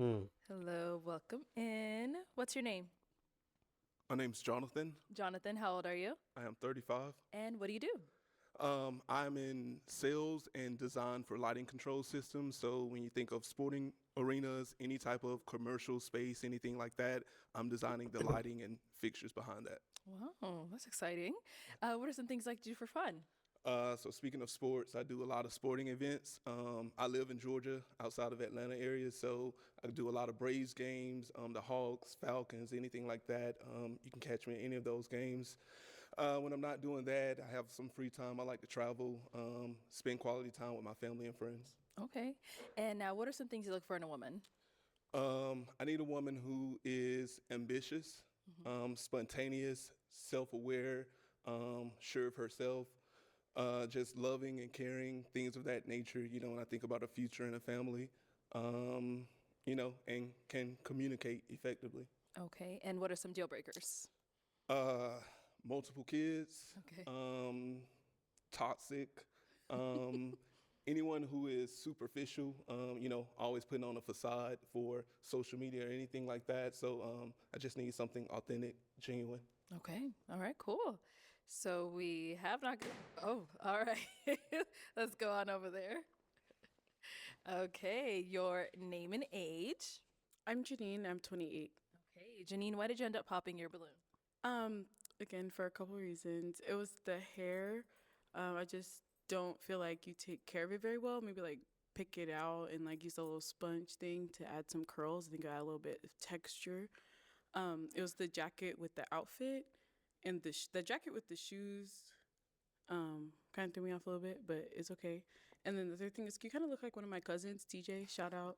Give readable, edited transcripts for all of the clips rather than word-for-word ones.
Hello, welcome in. What's your name? My name's Jonathan. Jonathan, how old are you? I am 35. And what do you do? I'm in sales and design for lighting control systems. So when you think of sporting arenas, any type of commercial space, anything like that, I'm designing the lighting and fixtures behind that. Wow, that's exciting. What are some things like to do for fun? So speaking of sports, I do a lot of sporting events. I live in Georgia, outside of Atlanta area, so I do a lot of Braves games, the Hawks, Falcons, anything like that. You can catch me in any of those games. When I'm not doing that, I have some free time. I like to travel, spend quality time with my family and friends. Okay. And now, what are some things you look for in a woman? I need a woman who is ambitious, spontaneous, self-aware, sure of herself, just loving and caring, things of that nature. When I think about a future and a family, and can communicate effectively. Okay. And what are some deal breakers? Uh, Multiple kids, Okay. toxic, um, anyone who is superficial, always putting on a facade for social media or anything like that. So I just need something authentic, genuine. Okay. All right, cool. So we have not. Oh, all right. Let's go on over there. Okay. Your name and age. I'm Janine. I'm 28. Okay. Janine, why did you end up popping your balloon? Um, Again, for a couple reasons. It was the hair. I just don't feel like you take care of it very well. Maybe like pick it out and like use a little sponge thing to add some curls. I think I add a little bit of texture. It was the jacket with the outfit and the jacket with the shoes. Kind of threw me off a little bit, but it's okay. And then the third thing is you kind of look like one of my cousins, TJ. Shout out.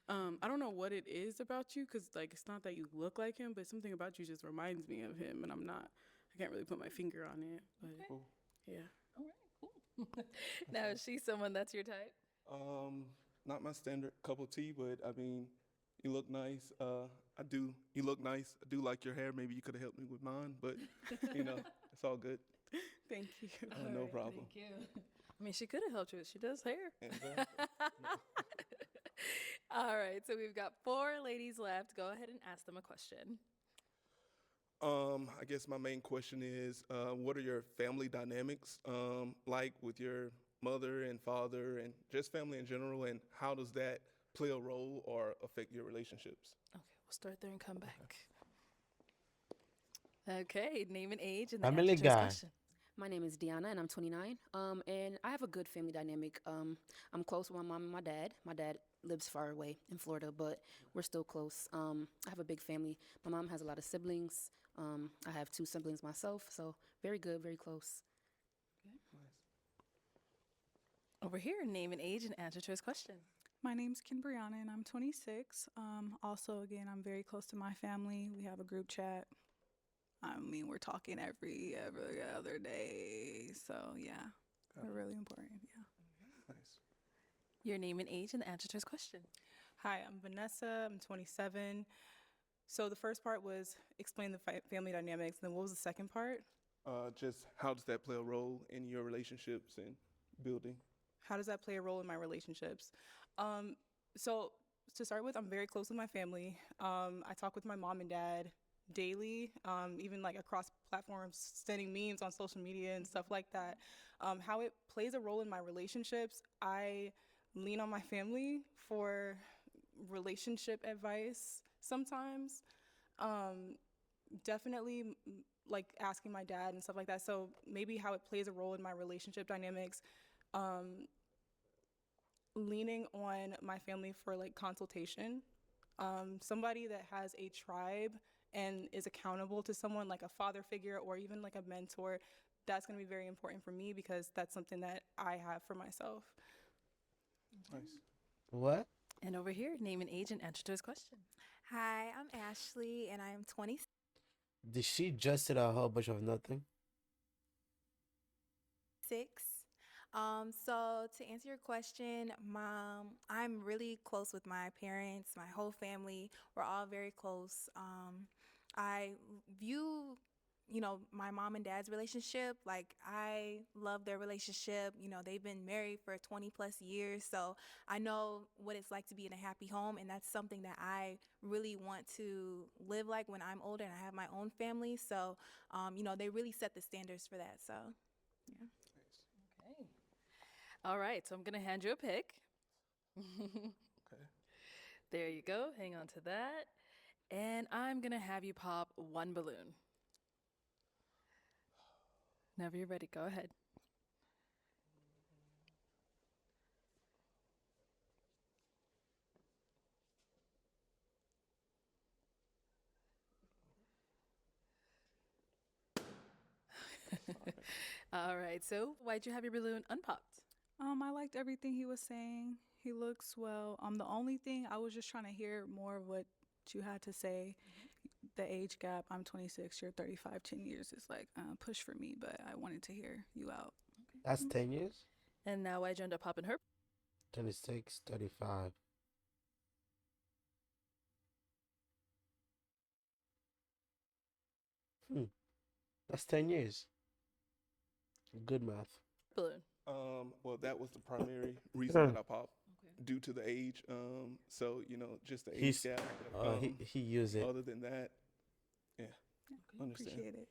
I don't know what it is about you, cause like it's not that you look like him, but something about you just reminds me of him, and I can't really put my finger on it. But Okay. Cool. yeah. All right, cool. Now, is she someone that's your type? Not my standard cup of tea, but I mean, you look nice. I do. You look nice. I do like your hair. Maybe you could have helped me with mine, but it's all good. Thank you. All No right, problem. Thank you. I mean, she could have helped you. She does hair. Exactly. All right, so we've got four ladies left. Go ahead and ask them a question. I guess my main question is, what are your family dynamics like with your mother and father and just family in general, and how does that play a role or affect your relationships? Okay, we'll start there and come back. Okay, name and age and the Family answer to this guy. question. My name is Deanna, and I'm 29. And I have a good family dynamic. I'm close with my mom and my dad. My dad lives far away in Florida, but we're still close. I have a big family. My mom has a lot of siblings. I have two siblings myself, so very good, very close. Over here, name and age and answer to his question. My name's Kimbriana and I'm 26. Also, again, I'm very close to my family. We have a group chat. I mean, we're talking every other day. So, yeah, we're really important. Yeah. Nice. Your name and age and the answer to his question. Hi, I'm Vanessa. I'm 27. So the first part was explain the family dynamics. Then what was the second part? Just how does that play a role in your relationships and building? How does that play a role in my relationships? So to start with, I'm very close with my family. I talk with my mom and dad daily, even like across platforms, sending memes on social media and stuff like that. How it plays a role in my relationships, I lean on my family for relationship advice sometimes. Definitely like asking my dad and stuff like that. So maybe how it plays a role in my relationship dynamics. Leaning on my family for like consultation. Somebody that has a tribe and is accountable to someone like a father figure or even like a mentor, that's going to be very important for me because that's something that I have for myself. Nice. What? And over here, name and age and answer to his question. Hi, I'm Ashley and I'm 26. Did she just say a whole bunch of nothing? So to answer your question, Mom, I'm really close with my parents, my whole family. We're all very close. I view my mom and dad's relationship. Like, I love their relationship. They've been married for 20 plus years. So I know what it's like to be in a happy home. And that's something that I really want to live like when I'm older and I have my own family. So, they really set the standards for that. So, yeah. Okay. All right. So I'm going to hand you a pick. Okay. There you go. Hang on to that. And I'm going to have you pop one balloon. Whenever you're ready, go ahead. All right. So why'd you have your balloon unpopped? I liked everything he was saying. He looks well. The only thing I was just trying to hear more of what you had to say. The age gap. I'm 26. You're 35. 10 years is like push for me, but I wanted to hear you out. That's 10 years? And now why'd you end up popping her? 26, 35. That's 10 years. Good math. Balloon. Well, that was the primary reason that I popped, due to the age. So just the age gap. He used it. Other than that, yeah, understand. Appreciate it.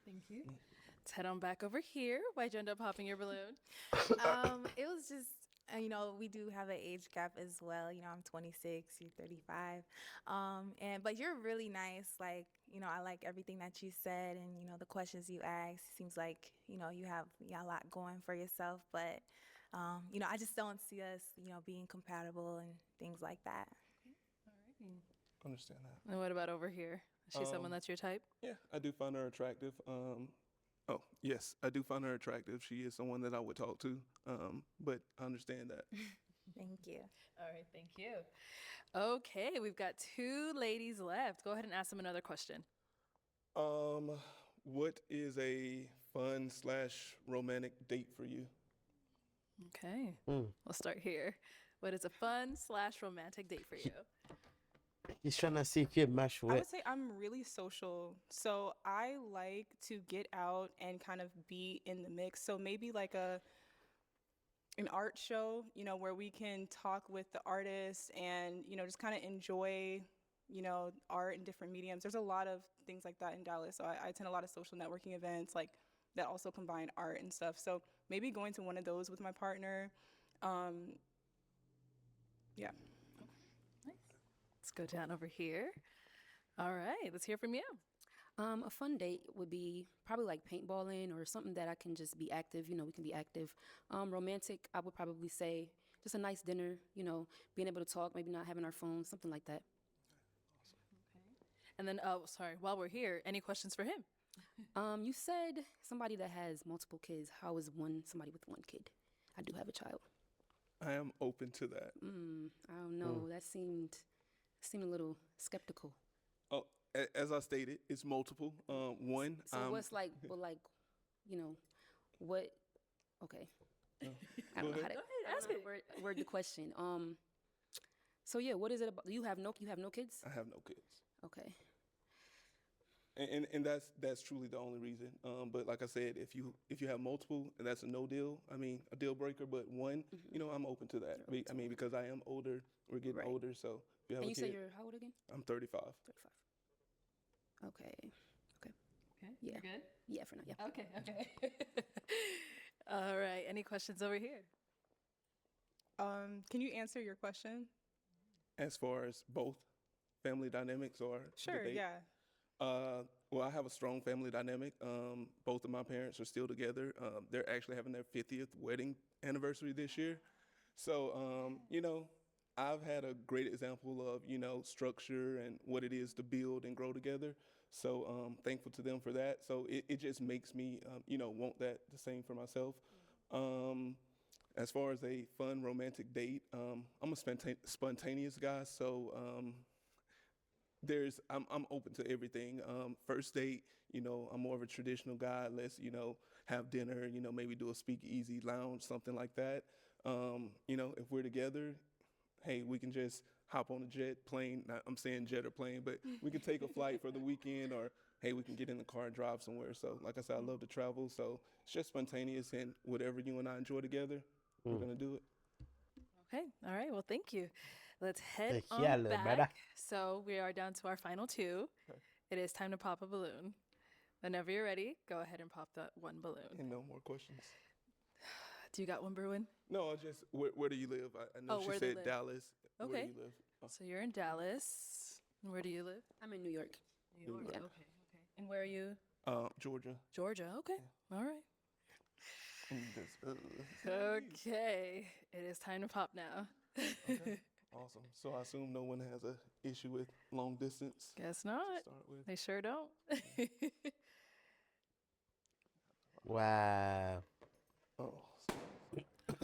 Thank you. Let's head on back over here. Why'd you end up popping your balloon? It was just, we do have an age gap as well. I'm 26, you're 35. But you're really nice. Like, I like everything that you said and, the questions you asked. Seems like, you have a lot going for yourself. But, I just don't see us, being compatible and things like that. Alrighty. Understand that. And what about over here? Is she someone that's your type? Yeah, I do find her attractive. Oh, yes, I do find her attractive. She is someone that I would talk to. But I understand that. Thank you. All right, thank you. Okay, we've got 2 ladies left. Go ahead and ask them another question. What is a fun / romantic date for you? Okay, we'll start here. What is a fun / romantic date for you? He's trying to see if you match I with. would say I'm really social. So I like to get out and kind of be in the mix. So maybe like an art show, where we can talk with the artists and, just kind of enjoy, art in different mediums. There's a lot of things like that in Dallas. So I attend a lot of social networking events like that also combine art and stuff. So maybe going to one of those with my partner. Yeah. Let's go down over here. All right, let's hear from you. A fun date would be probably like paintballing or something that I can just be active. We can be active. Romantic, I would probably say just a nice dinner, being able to talk, maybe not having our phones, something like that. And then, sorry, while we're here, any questions for him? You said somebody that has multiple kids. How is somebody with one kid? I do have a child. I am open to that. I don't know. That seemed a little skeptical. Oh, as I stated, it's multiple. One. So what's like, what? Okay. I don't know how to ask it. Word the question. So yeah, what is it about? You have no kids? I have no kids. Okay. And that's truly the only reason. But like I said, if you have multiple, that's a no deal. I mean, a deal breaker. But one, I'm open to that. I mean, because I am older. We're getting older, so if you have And a you kid, say you're how old again? I'm 35. 35. Okay. Okay, Yeah. you're good? Yeah, for now. Yeah. Okay. All right, any questions over here? Can you answer your question? As far as both family dynamics or Sure. debate? Yeah. Well, I have a strong family dynamic. Both of my parents are still together. They're actually having their 50th wedding anniversary this year. So, I've had a great example of, structure and what it is to build and grow together. So thankful to them for that. So it just makes me, want that the same for myself. As far as a fun romantic date, I'm a spontaneous guy. So I'm open to everything. First date, I'm more of a traditional guy. Let's, have dinner, maybe do a speakeasy lounge, something like that. If we're together, hey, we can just hop on a jet, plane. I'm saying jet or plane, but we can take a flight for the weekend or, hey, we can get in the car and drive somewhere. So like I said, I love to travel. So it's just spontaneous, and whatever you and I enjoy together, we're going to do it. Okay. All right. Well, thank you. Let's head Thank you, on little back. brother. So we are down to our final two. Okay. It is time to pop a balloon. Whenever you're ready, go ahead and pop that one balloon. And no more questions. Do you got one, Bruin? No, I just, where do you live? I know Oh, where she they said live. Dallas. Where Okay. do you live? Oh, So you're in Dallas. And where do you live? I'm in New York. New York. Yeah. Okay. Okay. And where are you? Georgia. Georgia. Okay. All right. Okay. It is time to pop now. Okay. Awesome. So I assume no one has a issue with long distance Guess to not. start with. They sure don't. Wow. Oh,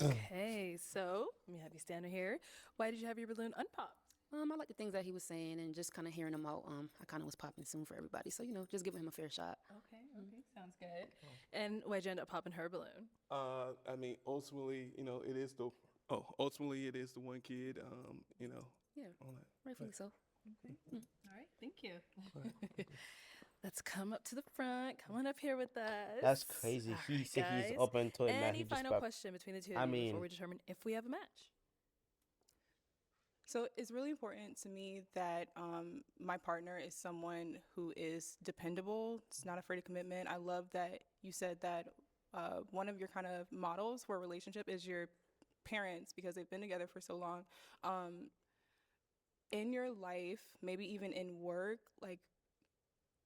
Okay, so let me have you stand here. Why did you have your balloon unpopped? I like the things that he was saying and just kind of hearing him out. I kind of was popping soon for everybody. So, just giving him a fair shot. Okay, okay, sounds good. And why'd you end up popping her balloon? I mean, ultimately, it is ultimately it is the one kid, Yeah, all that. rightfully so. Okay. All right, thank you. Let's come up to the front. Come on up here with us. That's crazy. All He right, said he's guys. open to it. Now Any he just final popped. question between the two I of you before mean- we determine if we have a match? So it's really important to me that my partner is someone who is dependable. It's not afraid of commitment. I love that you said that one of your kind of models for a relationship is your parents because they've been together for so long. In your life, maybe even in work, like,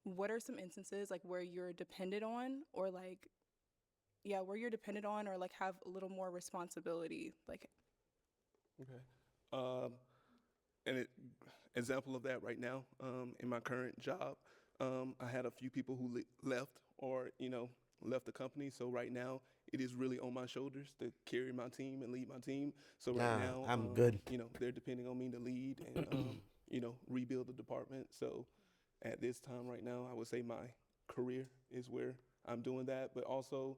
what are some instances like where you're dependent on or like, yeah, where you're dependent on or like have a little more responsibility? Like, Okay. An example of that right now, in my current job, I had a few people who left or, left the company. So right now it is really on my shoulders to carry my team and lead my team. So right Nah, now, I'm good. They're depending on me to lead and, rebuild the department. So at this time right now, I would say my career is where I'm doing that. But also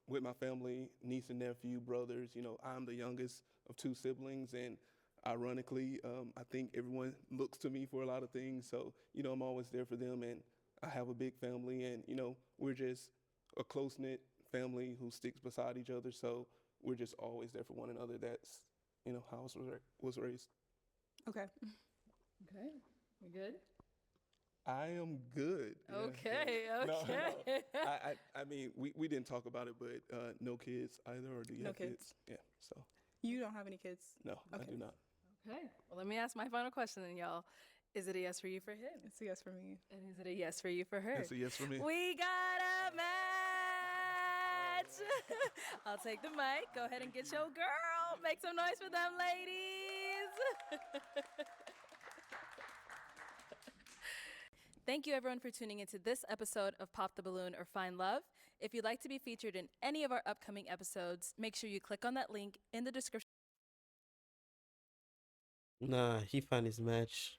with my family, niece and nephew, brothers, I'm the youngest of two siblings. And ironically, I think everyone looks to me for a lot of things. So, I'm always there for them. And I have a big family. And, we're just a close-knit family who sticks beside each other. So we're just always there for one another. That's, how I was raised. okay. Okay, you good? I am good. Yeah, Okay, so- No, okay. I mean, we didn't talk about it, but no kids either, or do you No have kids. Yeah, so You don't have any kids? no, I Okay. do not. Okay, well, let me ask my final question then, y'all. Is it a yes for you for him? It's a yes for me. And is it a yes for you for her? That's a yes for me. We got a match! I'll take the mic. Go ahead and get your girl. Make some noise for them, ladies. Thank you, everyone, for tuning into this episode of Pop the Balloon or Find Love. If you'd like to be featured in any of our upcoming episodes, make sure you click on that link in the description. Nah, he found his match.